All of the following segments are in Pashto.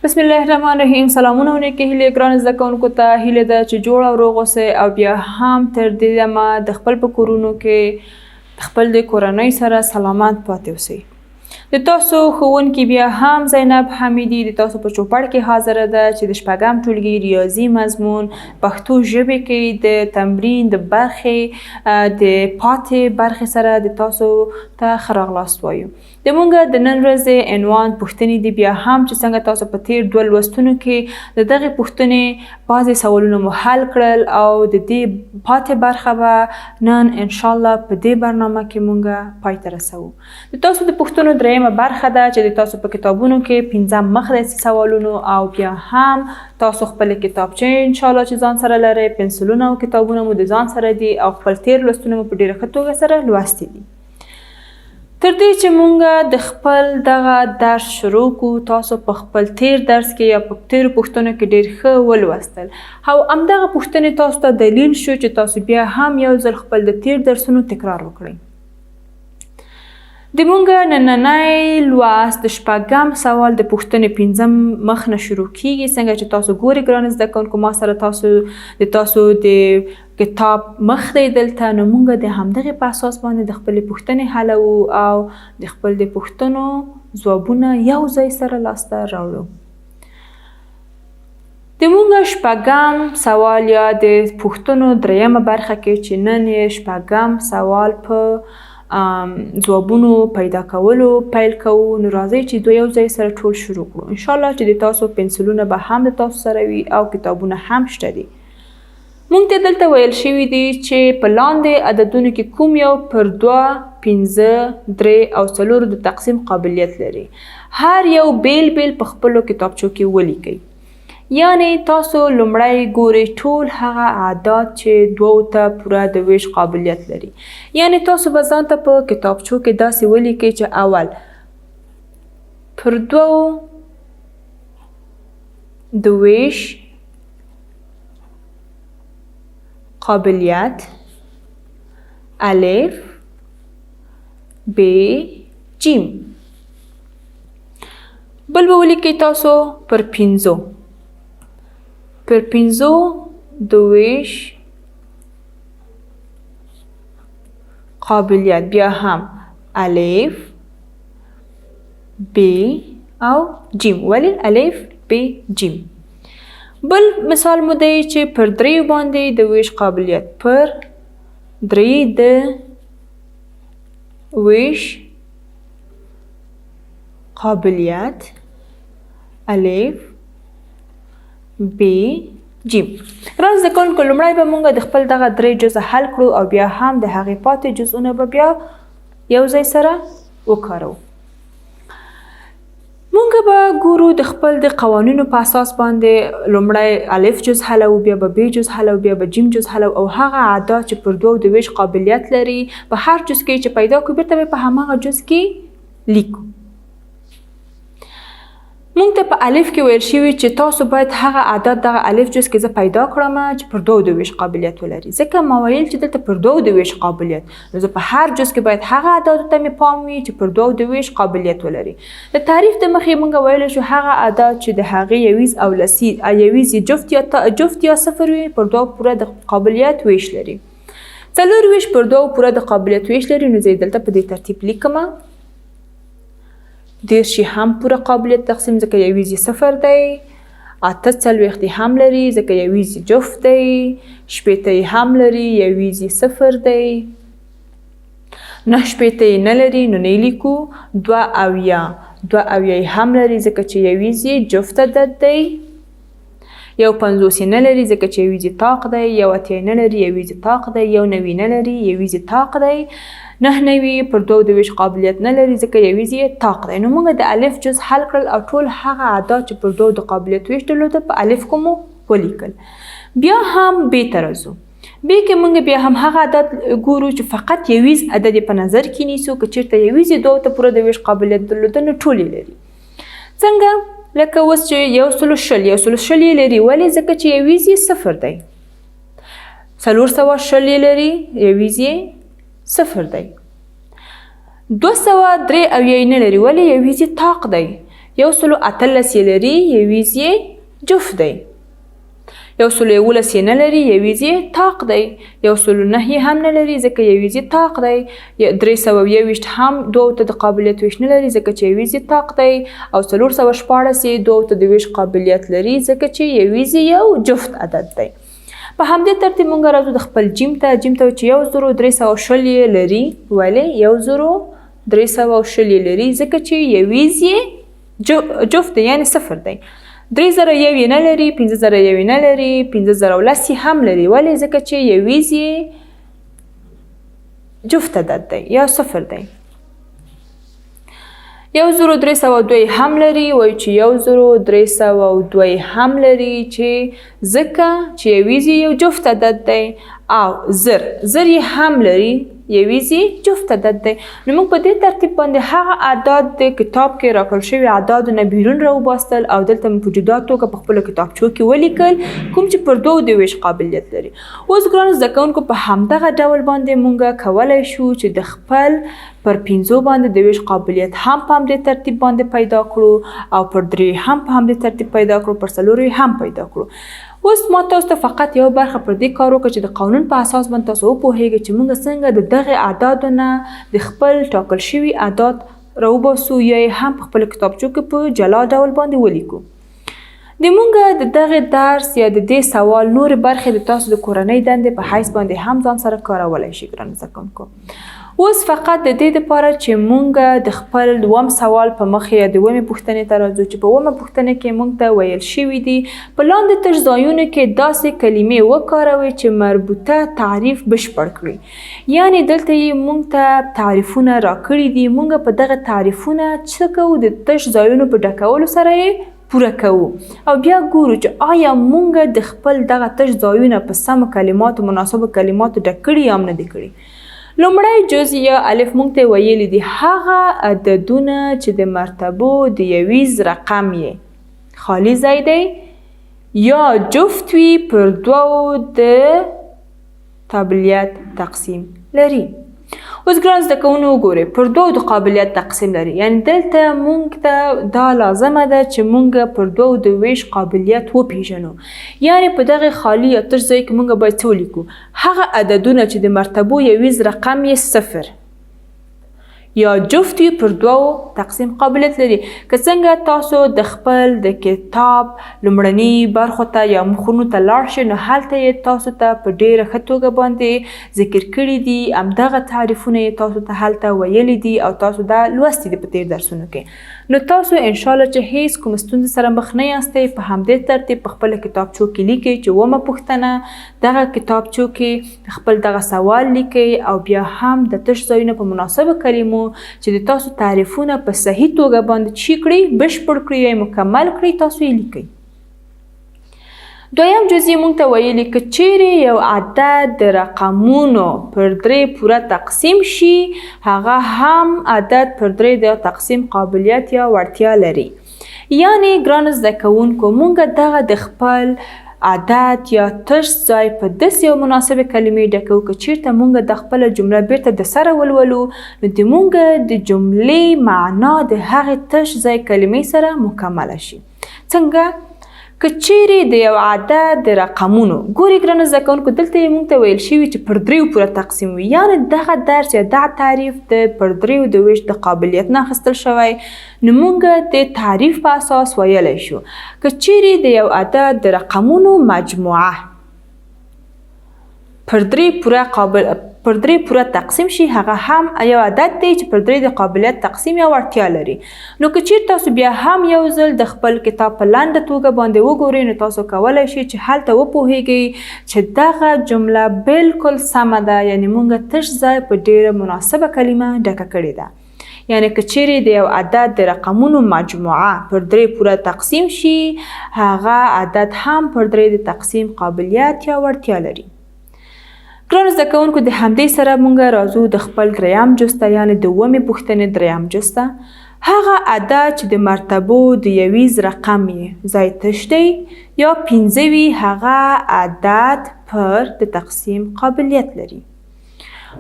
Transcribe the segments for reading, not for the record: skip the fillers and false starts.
بسم الله الرحمن الرحیم. سلامونه ونکې هیلې ګران زده کوونکو ته هیله ده چې جوړ او روغ اوسئ او بیا هم تر دې دمه د خپل په کورونو کې د خپل د کورنۍ سره سلامت پاتې اوسئ. د تاسو ښوونکي بیا هم زینب حمیدي د تاسو په چوپړ کې حاضره ده چې د شپږم ټولګي ریاضي مضمون پښتو ژبې کې د تمرین د برخې د پاتې برخې سره د تاسو ته ښه راغلاست وایو. د مونږ د نن ورځې عنوان پوښتنې دي بیا هم چې څنګه تاسو په تیر دوه لوستونو کې د دغې پوښتنې بعضې سوالونه مو حل کړل او د دې پاتې برخه به نن انشاءالله په دې برنامه کې مونږ پای ته رسوو. د تاسو د پوښتنو درېیمه برخه ده چې د تاسو په کتابونو کې پنځم مخ د سوالونو او بیا هم تاسو خپل کتابچې انشاءالله چې ځان سره لرئ، پنسلونه او کتابونه مو د ځان سره دي او خپل تیر لوستونه مو په ډېره ښه توګه سره لوستي دي. تر دې چې مونږ د خپل دغه درس شروع کړو، تاسو په خپل تیر درس کې یا په تیرو پوښتنو کې ډېر ښه ولوستل او همدغه پوښتنې تاسو ته دلیل شو چې تاسو بیا هم یو ځل خپل د تیر درسونو تکرار وکړئ. د مونږ نننی لوست د شپږم سوال د پوښتنې پنځم مخ نه شروع کیږي. څنګه چې تاسو ګورئ ګران زده کوونکو، ما سره تاسو د کتاب مخ دی دلته، نو مونږ د همدغې په اساس باندې د خپلې پوښتنې حلوو او د خپل د پوښتنو ځوابونه یو ځای سره لاسته راوړو. د مونږ شپږم سوال یا د پوښتنو درېیمه برخه کې چې نن یې شپږم سوال په ځوابونو پیدا کولو پیل کوو، نو راځئ چې دوی یو ځای سره ټول شروع کړو. انشاءالله چې د تاسو پنسلونه به هم د تاسو سره وي او کتابونه هم شته دي. مونږ ته دلته ویل شوي دي چې په لاندې عددونو کې کوم یو پر 2، 5، 3 او 4 د تقسیم قابلیت لري. هر یو بیل بیل په خپلو کتابچو کې ولیکئ. یعنی تاسو لومړی ګورئ ټول هغه اعداد چې 2 ته پوره د ویش قابلیت لري. یعنی تاسو به ځان ته په کتابچو کې داسې ولیکئ چې اول پر 2 د ویش قابلیت الف ب جیم. بل به ولیکئ تاسو پر 5 د ویش قابلیت، بیا هم الف ب او جیم. ولی الف ب جیم. بل مثال مو دی چې پر 3 باندې د ویش قابلیت، پر 3 د ویش قابلیت الف ب جیم. راز زده کوونکو، لومړی به مونږ د خپل دغه 3 جزء حل کړو او بیا هم د هغې پاتې جزءونه به بیا یو ځای سره وکاروو. مونږ به ګورو د خپل د قوانینو په اساس باندې لومړی الف جز حلوو، بیا به ب جز حلوو، بیا به جیم جز حلوو او هغه اعداد چې پر 2 د ویش قابلیت لري په هر جز کې چې پیدا کړو بیرته به په هماغه جز کې لیکو. مونږ ته په الف کې ویل شوي چې تاسو باید هغه اعداد دغه الف جز کې زه پیدا کړم چې پر 2 د ویش قابلیت ولري. ځکه ما ویل چې دلته پر 2 د ویش قابلیت، نو زه په هر جز کې باید هغه اعدادو ته مې پام وي چې پر 2 د ویش قابلیت ولري. د تعریف د مخې مونږ ویلی شو هغه اعداد چې د هغې یویز او لسیز یویز جفت یا صفر وي پر 2 پوره د قابلیت ویش لري. 4 ویش پر 2 پوره د قابلیت ویش لري. نو زه یې دلته په دې ترتیب لیکمه. 10 هم پوره قابلیت تقسیم ځکه یویز یې صفر دی. 48 هم لري ځکه یویز یې جفت دی. 80 هم لري یویز یې صفر دی. 89 نه لري نو نه یې لیکو. 2 هم لري ځکه چې یویز یې جفت عدد دی. 51 نه لري ځکه چې یویز یې طاق دی. 80 نه لري یویز یې طاق دی. 90 نه لري یویز یې طاق دی. 99 پر 2 د ویش قابلیت نه لري ځکه یویز یې طاق دی. نو موږ د الف جز حل کړل او ټول هغه اعداد چې پر 2 د قابلیت ویش درلوده په الف کې مو ولیکل. بیا هم ب ته راځو. ب کې موږ بیا هم هغه عدد ګورو چې فقط یویز عدد په نظر کې نیسو. که چیرته یویز یې 2 ته پوره د ویش قابلیت درلوده نو ټول یې لري. څنګه لکه اوس چې 100 یې لري. ولې؟ ځکه چې یویز یې صفر دی. 400 یې لري، یویز یې صفر دی. 203 نه لري. ولې؟ یویز یې طاق دی. 118 یې لري، یویز یې جفت دی. 111 یې نه لري، یویز یې طاق دی. 109 یې هم نه لري ځکه یویز یې طاق دی. 321 هم دوو ته د قابلیت ویش نه لري ځکه چې یویز یې طاق دی. او 414 یې دوو ته د ویش قابلیت لري ځکه چې یویز یې یو جفت عدد دی. په همدې ترتیب موږ راځو د خپل جیم ته چې 1320 یې لري. ولې 1320 یې لري ځکه چې یویز یې جفت دی یعنې صفر دی. 3001 یې نه لري، 5001 یې نه لري، 5010 یې هم لري. ولې ځکه چې یویز یې جفت عدد دی یا صفر دی. 1302 هم لري، وایو چې 1302 هم لري چې ځکه چې یویز یې یو جفت عدد دی. او زر یې هم لري، یویز یې جفت عدد دی. نو موږ په دې ترتیب باندې هغه اعداد د کتاب کې راکړل شوي اعدادو نه بیرون راوباستل او دلته مو په جدا توګه په خپلو کتابچو کې ولیکل کوم چې پر دوو د ویش قابلیت لري. اوس ګرانو زده کوونکو په همدغه ډول باندې موږ کولی شو چې د خپل پر 5 باندې د ویش قابلیت هم په همدې ترتیب باندې پیدا کړو او پر 3 هم په همدې ترتیب پیدا کړو، پر 4 هم پیدا کړو. اوس ما تاسو ته فقط یو برخه پر دې کار وکړه چې د قانون په اساس باندې تاسو وپوهیږئ چې موږ څنګه د دغه اعدادو نه د خپل ټاکل شوي اعداد راوباسو یا یې هم په خپل کتابچو کې په جلا ډول باندې ولیکو. د موږ د دغه درس یا د دې سوال نورې برخې د تاسو د کورنۍ دندې په حیث باندې هم ځان سره کارولی شي ګرانو زده کوونکو. اوس فقط د دې دپاره چې موږ د خپل دوم سوال په مخ یا د اومې پوښتنې ته راځو چې په اومه پوښتنه کې موږ ته ویل شوي دي په لاندې تش ځایونو کې داسې کلمې وکاروئ چې مربوطه تعریف بشپړ کړي. یعنې دلته یې موږ ته تعریفونه راکړي دي، موږ په دغه تعریفونه څه کوو د تش ځایونو په ډکولو سره یې پوره کوو او بیا ګورو چې آیا موږ د خپل دغه تش ځایونه په سمو کلماتو مناسبو کلماتو ډک کړي یا هم نه دي کړي. لومړی جز یا الف موږ ته ویلي دي هغه عددونه چې د مرتبو د یویز رقم یې خالي ځای دی یا جفت وي پر دوو د قابلیت تقسیم لري. اوس ګران زده کوونکو وګورئ پر دوو د قابلیت تقسیم لري، یعنی دلته موږ ته دا لازمه ده چې موږ پر دوو د ویش قابلیت وپیژنو. یعنی په دغه خالي یا تش ځای کې موږ باید څه ولیکو؟ هغه عددونه چې د مرتبو یویز رقم یې صفر یا جفت وي پر دوو تقسیم قابلیت لري. که څنګه تاسو د خپل د کتاب لومړني برخو ته یا مخونو ته لاړ شئ نو هلته یې تاسو ته په ډیره ښه توګه باندې ذکر کړي دي، همدغه تعریفونه یې تاسو ته هلته ویلي دي او تاسو دا لوستي دي په تیر درسونو کې. نو تاسو انشاءالله چې هیڅ کوم ستونزې سره مخ نه یاستئ، په همدې ترتیب په خپله کتابچو کې لیکئ چې اومه پوښتنه دغه کتابچو کې خپل دغه سوال لیکئ او بیا هم د تش ځایونه په مناسبو کلمو چې د تاسو تعریفونه په صحیح توګه باندې چی کړئ، بشپړ کړئ یا مکمل کړئ، تاسو یې لیکئ. دویم جزء موږ ته ویلي که چیرې یو عدد د رقمونو پر 3 پوره تقسیم شي هغه هم عدد پر 3 د تقسیم قابلیت یا وړتیا لري. یعنی ګرانو زده کوونکو موږ دغه د خپل عدد یا تش ځای په داسې یو مناسبې کلمې ډکوو که چیرته موږ د خپله جمله بیرته د سره ولولو نو د موږ د جملې معنا د هغې تش ځای کلمې سره مکمله شي. څنګه؟ که چیرې د یو عدد د رقمونو ګورئ ګرانو زده کوونکو دلته یې موږ ته ویل شوي چې پر 3 پوره تقسیم وي، یعنې دغه درس یا دغه تعریف د پر 3 د ویش د قابلیت نه اخیستل شوی نو موږ د تعریف په اساس ویلی شو که چیرې د یو عدد د رقمونو مجموعه پر 3 پوره تقسیم شي هغه هم یو عدد دی چې پر 3 د قابلیت تقسیم یا وړتیا لري. نو که چیرې تاسو بیا هم یو ځل د خپل کتاب په لنډه توګه باندې وګورئ نو تاسو کولی شئ چې هلته وپوهیږئ چې دغه جمله بالکل سمه ده، یعنی موږ تش ځای په ډیره مناسبه کلمه ډکه کړې ده. یعنی که چیرې د یو عدد د رقمونو مجموعه پر 3 پوره تقسیم شي هغه عدد هم پر 3 د تقسیم قابلیت یا وړتیا لري. ګرانو زده کوونکو د همدې سره موږ راځو د خپل دریم جز ته، یعنې د اومې پوښتنې دریم جز ته. هغه عدد چې د مرتبو د یویز رقم یې ځای تش دی یا 15 وي هغه عدد پر د تقسیم قابلیت لري.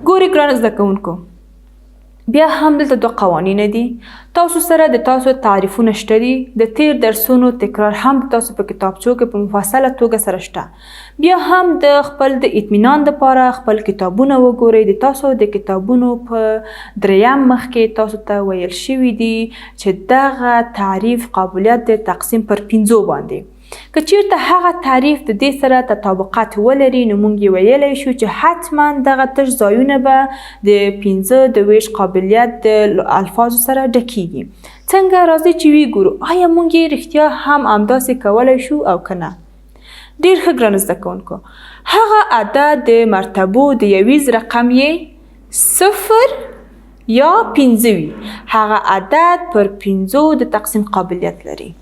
ګورئ ګرانو زده کوونکو بیا هم دلته 2 قوانین دي. تاسو سره د تاسو تعریفونه شته دي. د تیر درسونو تکرار هم تاسو په کتابچو کې په مفصله توګه سره شته. بیا هم د خپل د اطمینان دپاره خپل کتابونه وګورئ. د تاسو د کتابونو په 3م مخ کې تاسو ته ویل شوي دي چې دغه تعریف قابلیت د تقسیم پر 5 باندې. که چیرته هغه تعریف د دې سره تطابقات ولري نو موږ ویلی شو چې حتما دغه تش ځایونه به د 15 د ویش قابلیت د الفاظو سره ډکیږي. څنګه؟ راځئ چې وګورو آیا موږ یې رښتیا هم همداسې کولی شو او که نه. ډېر ښه ګرانو زده کوونکو، هغه عدد د مرتبو د یویز رقم یې 0 یا 15 وي. هغه عدد پر 15 د تقسیم قابلیت لري.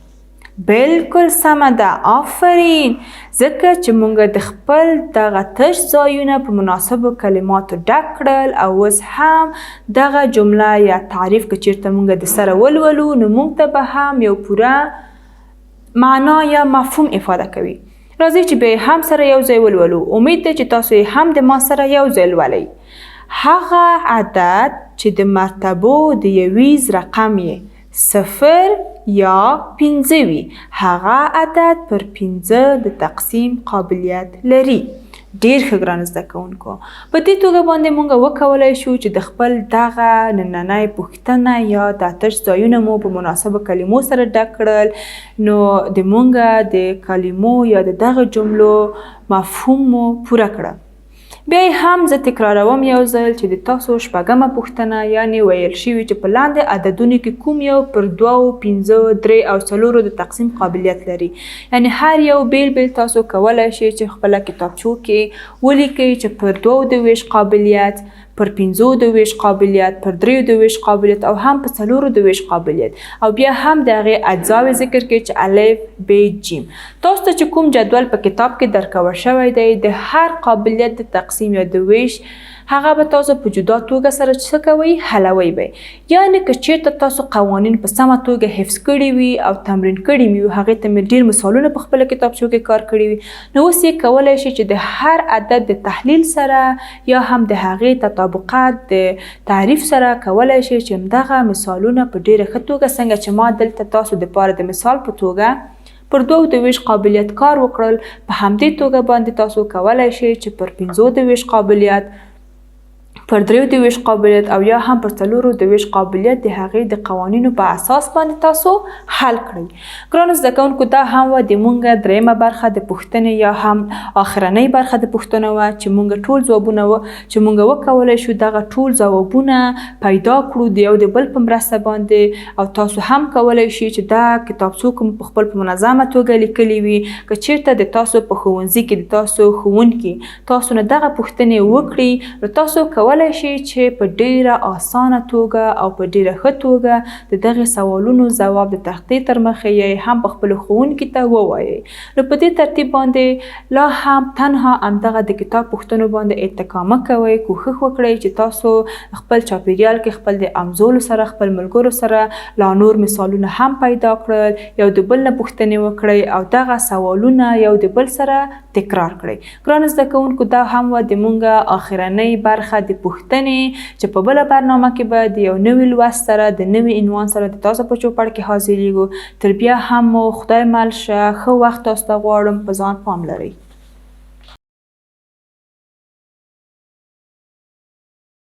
بالکل سمه ده، آفرین. ځکه چې موږ د خپل دغه تش ځایونه په مناسبو کلماتو ډک کړل او اوس هم دغه جمله یا تعریف که چیرته موږ د سره ولولو نو موږ ته به هم یو پوره معنا یا مفهوم افاده کوي. راځئ چې بیا هم سره یو ځای ولولو. امید ده چې تاسو هم د ما سره یو ځای لولئ. هغه عدد چې د مرتبو د یویز رقم یې 0 یا 15 وي، هغه عدد پر 15 د تقسیم قابلیت لري. ډېر ښه ګرانو زده کوونکو، په دې توګه باندې موږ وکولی شو چې د خپل دغه نننۍ پوښتنه یا دا تش ځایونه مو په مناسبو کلمو سره ډک کړل. نو د موږ د کلمو یا د دغه جملو مفهوم مو پوره کړه. بیا هم زه تکراروم یو ځل چې د تاسو 8مه پوښتنه یعنې ویل شوي چې په لاندې عددونو کې کوم یو پر 2، 15، 3 او 4 د تقسیم قابلیت لري. یعنې هر یو بیل بیل تاسو کولی شئ چې خپله کتابچو کې ولیکئ چې پر 2 د ویش قابلیت، پر 15 د ویش قابلیت، پر 3 د ویش قابلیت او هم په 4 د ویش قابلیت. او بیا هم د هغې اجزاوې ذکر کړئ چې الف، ب، ج. تاسو ته چې کوم جدول په کتاب کې درکول شوی دی د هر قابلیت د تقسیم یا د ویش هغه به تاسو په جدا توګه سره څه کوئ؟ حلوئ به. یعنې که چیرته تاسو قوانین په سمه توګه حفظ کړي وي او تمرین کړي وي، هغې ته مې ډېر مثالونه په خپله کتابچو کې کار کړي وي، نو اوس یې کولی شئ چې د هر عدد د تحلیل سره یا هم د هغې تطابقات د تعریف سره کولی شئ چې همدغه مثالونه په ډېره ښه توګه څنګه چې ما دلته تاسو دپاره د مثال په توګه پر 2 د ویش قابلیت کار وکړل، په همدې توګه باندې تاسو کولی شئ چې پر 15 د ویش قابلیت، پر 3 د ویش قابلیت او یا هم پر 4 د ویش قابلیت د هغې د قوانینو په اساس باندې تاسو حل کړئ. ګرانو زده کوونکو، دا هم وه د مونږ 3مه برخه د پوښتنې یا هم آخرنۍ برخه د پوښتنه وه چې مونږ ټول ځوابونه چې مونږ وکولی شو دغه ټول ځوابونه پیدا کړو د یو د بل په مرسته باندې. او تاسو هم کولی شئ چې دا کتابچو کوم په خپل په منظمه توګه لیکلي وي. که چیرته د تاسو په ښوونځي کې د تاسو ښوونکي تاسو نه دغه پوښتنې وکړي نو تاسو کولی شئ چې په ډیره اسانه توګه او په ډیره ښه توګه د دغې سوالونو ځواب د تختې تر مخې یې هم په خپلو ښوونکي ته ووایئ. نو په دې ترتیب باندې لا هم تنها همدغه د کتاب پوښتنو باندې اتکا مه کوئ. کوښښ وکړئ چې تاسو خپل چاپیریال کې خپل د همزولو سره، خپل ملګرو سره لا نور مثالونه هم پیدا کړل، یو د بل نه پوښتنې وکړئ او دغه سوالونه یو د بل سره تکرار کړئ. ګرانو زده کوونکو، دا هم وه د مونږ آخرنۍ برخه د پوښتنې چې په بله برنامه کې به د یو نوي لوست سره د نوي عنوان سره د تاسو په چوپړ کې حاضرېږو. تر بیا هم مو خدای مل شه. ښه وخت تاسو ته غواړم. په ځان پام لرئ.